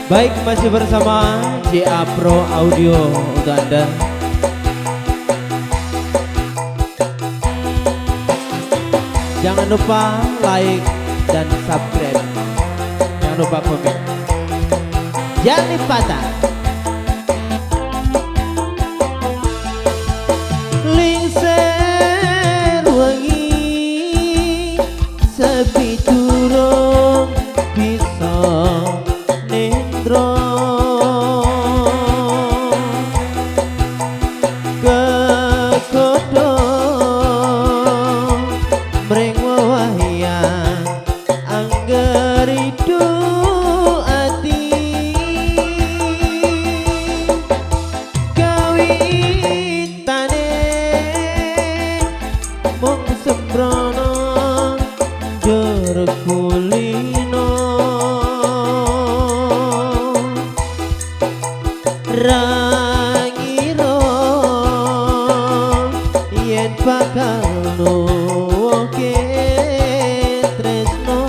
Baik, masih bersama JA Pro Audio untuk Anda. Jangan lupa like dan subscribe. Jangan lupa komen. Jangan patah. Lingser wangi sepi turung bisa nendro kekodo mring wahyan angger idu ati kawitane mung sembrono jur kulino rangira yen bakal nuwoke tresno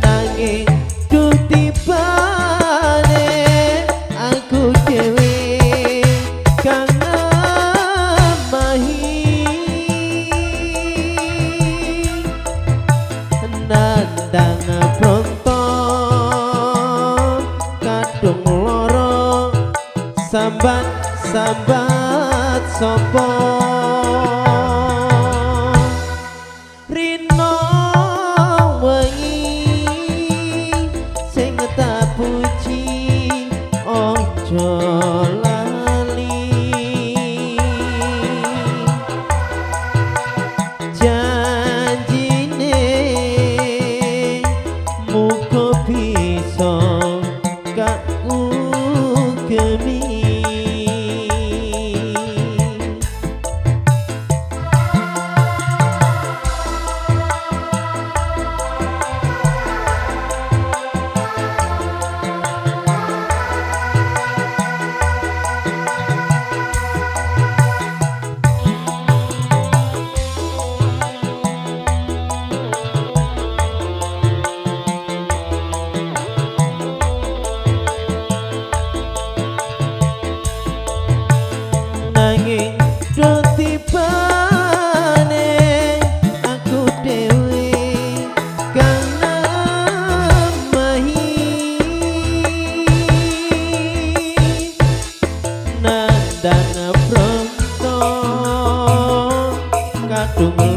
nanging duh tibane aku dhewe kang namahi nandang pronto kadung loro sambat sopo rino wengi sing tak puji ojo lali janjine muga bisa kaku gemi nanging do tibane aku dhewe kang namahi nandang pronto kadung